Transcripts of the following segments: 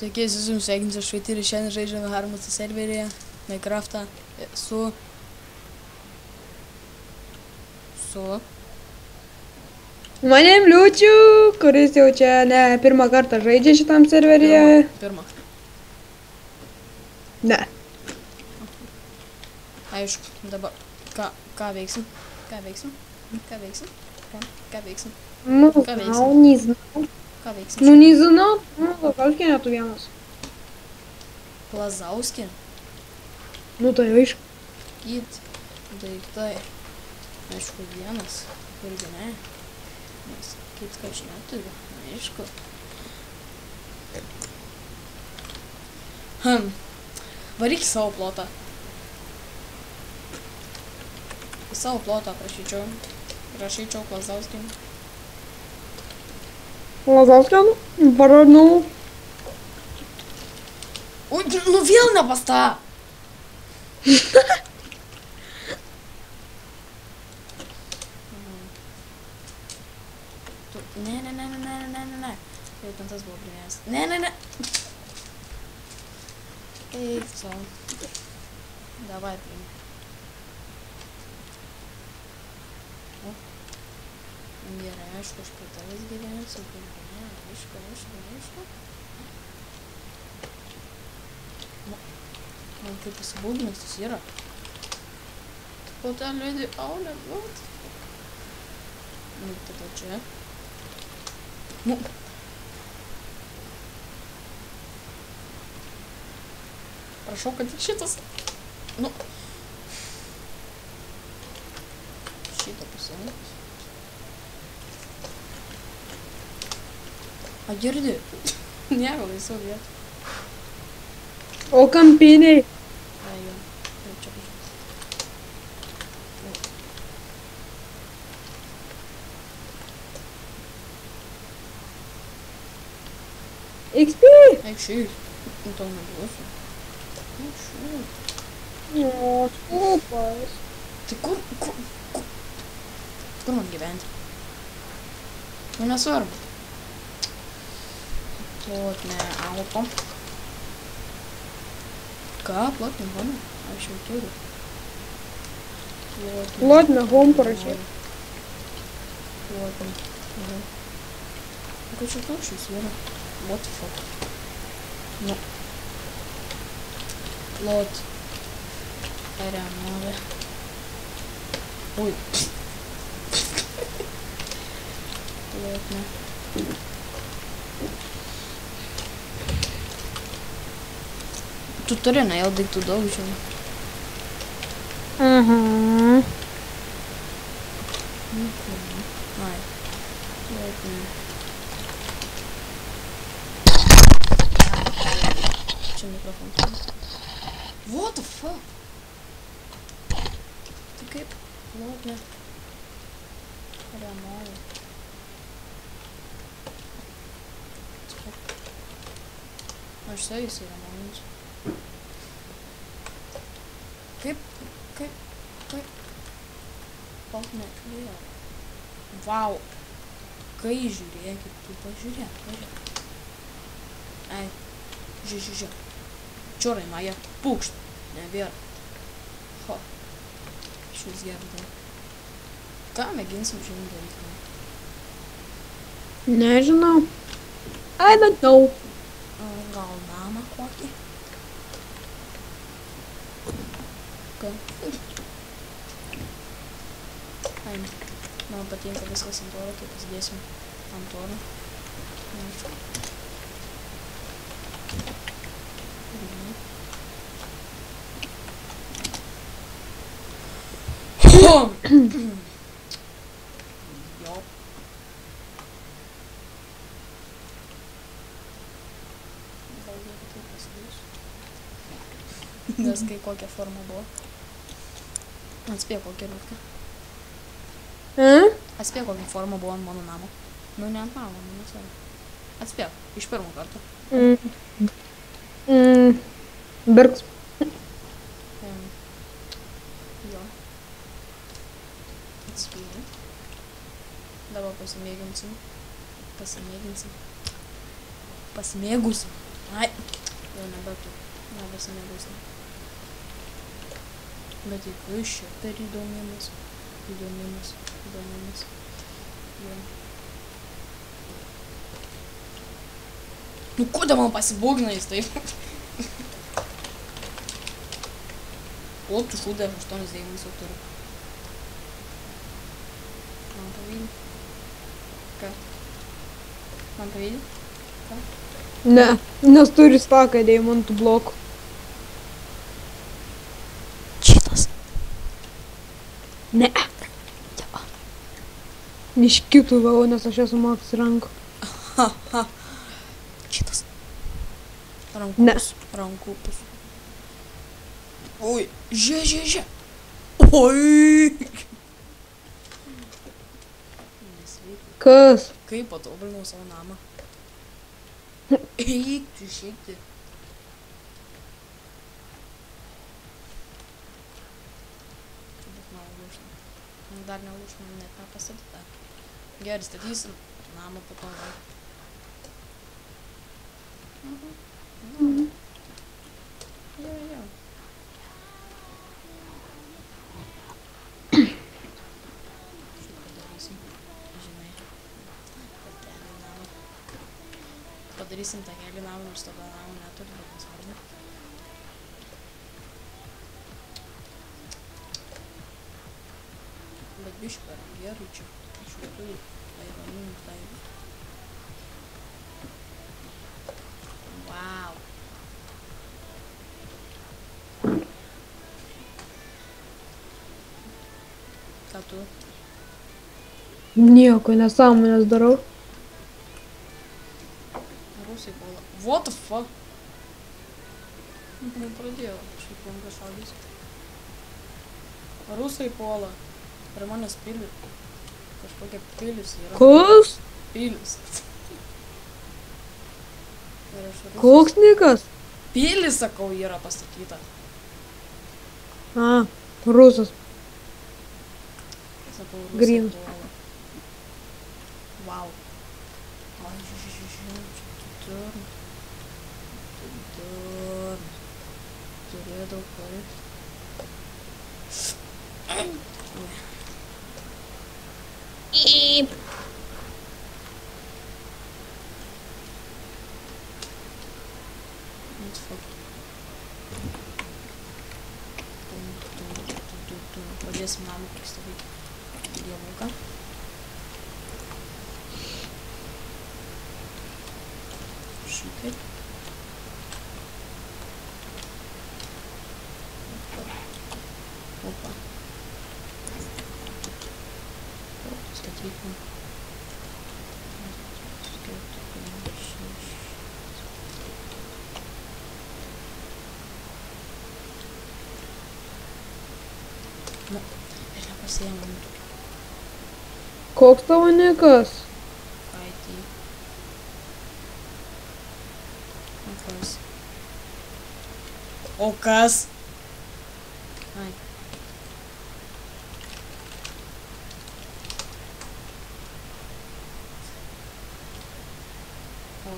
Sveiki, esu jums sveikinsiu Šveitirį, šiandien žaidžiame Harmutą serveryje, Minecraftą, su... Manim Liučiu, kuris jau čia ne pirmą kartą žaidžia šitam serveryje. Pirmą. Ne. Aišku, dabar, ką veiksim? Nu, Ką veiksim? nežinau. Ką veiksim? Nu, nežinau. Nu, Laukauskienė tu vienas. Plazauskė, Nu, tai aišku. kit, daiktai. Aišku, vienas, irgi ne. Nes kitką aš neturiu, aišku. Varyk į savo plotą. Į savo plotą prašyčiau Plazauskį. Laukauskienė? Paranau. Ui, nu vėl nepasta! Ne. Jau ten tas buvo primėjęs. Ne. Eik sau. Davai primė. Gerai, aišku, aš prie tavęs gyvensiu. Ne, aišku. Man kaip pasibūgnas tas yra. O ten lėdį aulė, vat. Nu, tada čia. Nu. Prašau, kad tik šitas. Nu. Šitą pasiėmės. A, girdi? Nieko, laisvų vietų. O kampiniai. Ai, jau. Taip, čia pažiūrės. XP. Eik šiaip. Nu, tau neduosiu. Eik šiaip. O, skupas. Tai kur man gyventi? Nu, nesvarbu. Plotnė auto. Ką? Plotnė home? Aš jau turiu. Plotnė home parašyk. Plotnė. Ką čia toks yra? What the fuck? Nu. Plot. Removė. Ui. Plotnė. Tu turi, ne, jau daiktų daug, žinai. Ai. Plotnė. Čia mikrofonas. What the fuck? Tai kaip? Plotnė. Removė. Aš sai jis yra removinsiu. Kaip? Plotnė clear. Vau. Kai žiūrėkit, tu pažiūrėk. Ai. Žiūrėk. Čiorai, Maja. Pūkšt. Nebėra. Ho. Šis gerda. Ką mėginsim šiandien daryti? Nežinau. I don't know. Gal namą kokį? Ką? Ai, man patinka viskas ant oro, tai pasidėsim ant oro. Jo. Nes kai kokia forma buvo. Atspėk kokia liūtka. Atspėk kokia forma buvo ant mano namo. Nu, ne ant namo, nu nesvarbu. Atspėk, iš pirmo karto. Birks. Jo. Atspėk. Dabar pasimėginsim. Pasimėgusim. Ai, jau nebetu. Nebesimėgausime. Bet tai kas čia per įdomimas. Įdomimas. Jo. Nu, kodėl man pasibūgna jis taip? O, tu šūdė, 8 dėjimus jau turiu. Man pavydi? Ką? Man pavydi? Ką? Ne, nes turi staką deimantų blokų. Šitas. Ne. Neškitų vėl, nes aš esu Max rankų. Ha. Šitas. Ne. Rankupus. Oi, žia. Oi. Nesveika. Kas? Kaip patobulinau savo namą? Eik, tu išeiti. Bet man lūšna. Dar nelūšna, net nepastatyta. Gerai, statysim namą po to. Jo. Šitą padarysim. Žinai. Takelį namą. Padarysim takelį namą, nors tada namą neturi, bet nesvarbu. Bet biškį per gerai čia. Aš lietuvių. Tai. Wow. Ką tu? Nieko, nesąmonės darau. Rusai puola. What the fuck? Man pradėjo šiaip lanka šaudys. Rusai puola. Prie manęs pilis. Kažkokia pilis yra. Koks? Pilis. Ir aš rusas. Koks nikas? Pilis, sakau, yra pastatyta. A, rusas. Sakau, rusai Green. puola. Wow. Ai, čia durn. Turėjo daug pareiks. Padėsim namą pristatyti dievuką. Šitaip. Opa. Statykim. Nu, aš nepasiėmau. Koks tavo nikas? IT. O kas? O kas? Ai. O.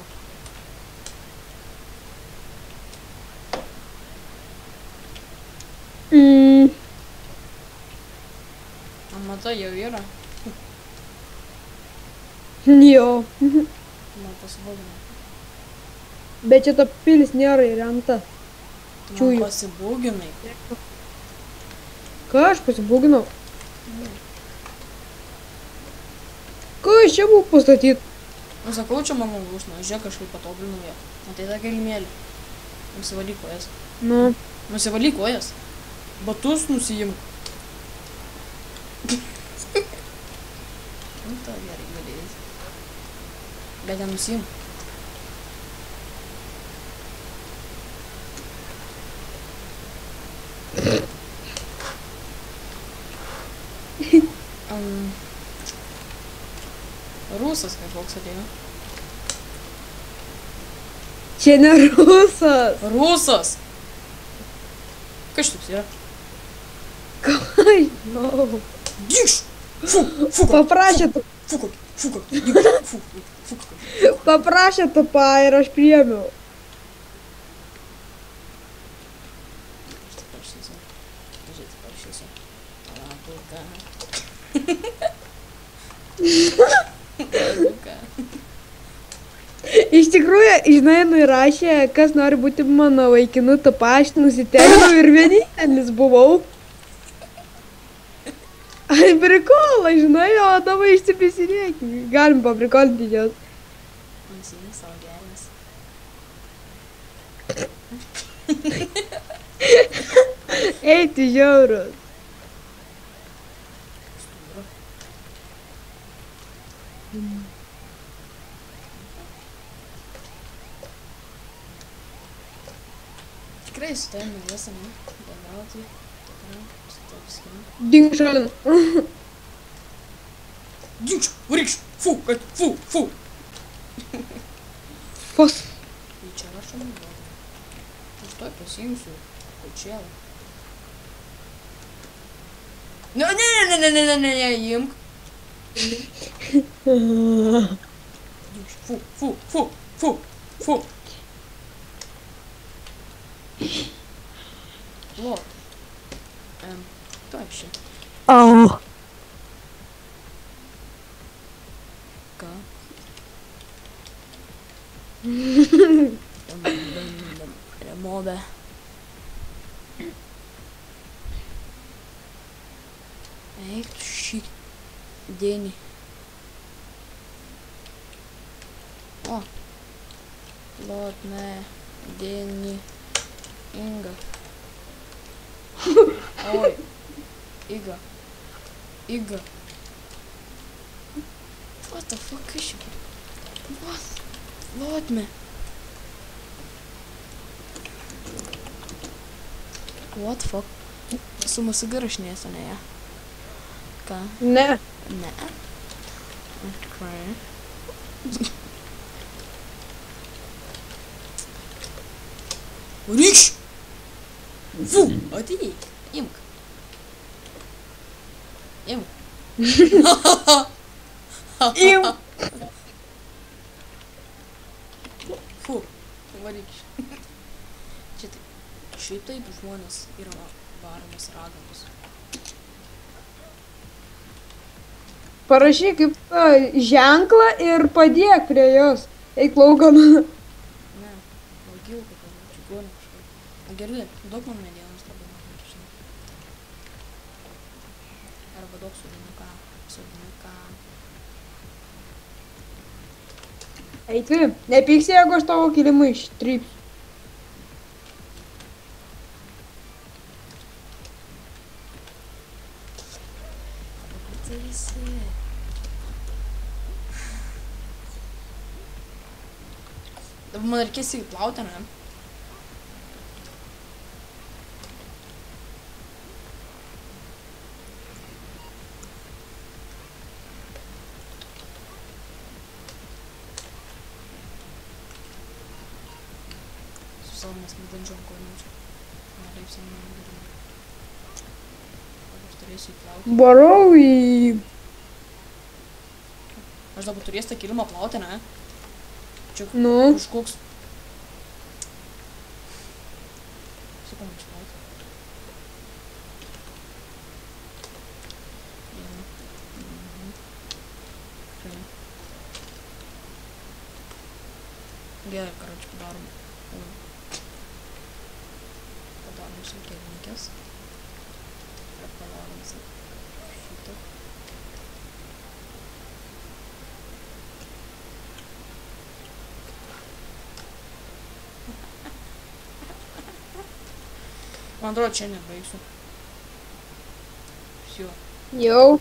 Matai, jau yra. Jo. Man pasibūgino. Bet čia ta pilis nėra įrengta. Man Čiūju. pasibūginai. Ką aš pasibūginau? Ką iš čia buvo pastatyti? Nu, sakau, čia mano lūšna. Žiūrėk, kažkaip patobulinau ją. Matai tą galimėlį. Nusivalyk kojas. Nu. Nusivalyk kojas. Batus nusiimk. Nu, tą gerai galėjai. Bet nenusiimk. Rusas kažkoks atėjo. Čia ne rusas. Rusas! Kas toks yra? Ką aš žinau. Dykš! Fu! Paprašė tu. Fu! Paprašė tu pa ir aš priėmiau. Buka. Buka. Iš tikrųjų, žinai, nurašė, kas nori būti mano vaikinu, tą paštą nusiteikinau ir vienintelis buvau. Ai, prikola, žinai, o dabar išsipisinėkim. Galim paprikolinti jos. Nusiimi savo gerės. Eiti žiaurus. Tikrai su tavim mėgėsi, ne? Bendrauti. Tikrai su tavim skinu. Dink šalin. Dink, varyk, fu, kad, fu. Fos. Tai čia rašom duoda. Aš toj pasiimsiu kočėlą. Ne, imk. Fu. Вот. Дальше. Ау. Ка. Мобе. Эх, щит. День. О. Ладно. День. Инга. Ой. Ига. What the fuck is she? What? Ладно. What the fuck? Su mūsų garašinėse, ne ja? Ką? Ne. Ne. Okay. Ryš! Fu! Ateik! Imk! Fu! Varyk! Šitaip žmonės yra varomas raganos. Parašyk kaip ženklą ir padėk prie jos. Eik laukan. Ne, daugiau kaip čigonė kažkaip. Gerai, daug man medienos labai man žinai. Arba daug sodinuką. Eiti, nepyksi, jeigu aš tavo kilimą ištrypsiu. Dabar man reikės įplauti, ne? Su savo mes nebandžiom ko nėčiau. Taip savo nebandžiom. Aš turėsiu įplauti. Varau į... Aš dabar turėsiu tą kilimą plauti, ne? Čia Nu. kažkoks... Sakau, man išplauti. Gerai, короче, padarom. Padarom sunkiavininkės. Ir padarom šitą. Man atrodo, čia nebaigsiu. Всё. Jau.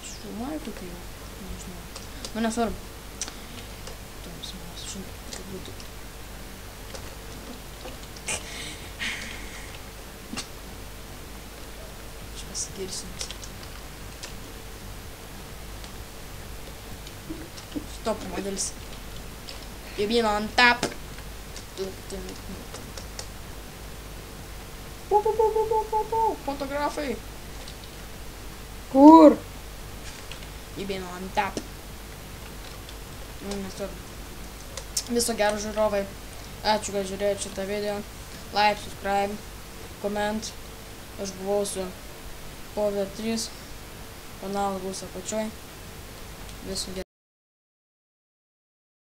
Šilmai kokia jau. Nežinau. Nu, nesvarbu. Toms mes žinai, kaip būtų. Aš pasigirsiu. Stop modelis. You been on top. Fotografai. Kur? You been on top. Nesvarbu. Viso gero žiūrovai. Ačiū, kad žiūrėjote šitą video. Like, subscribe, comment. Aš buvau su Power 3, kanalas bus apačioj. Visų gerai.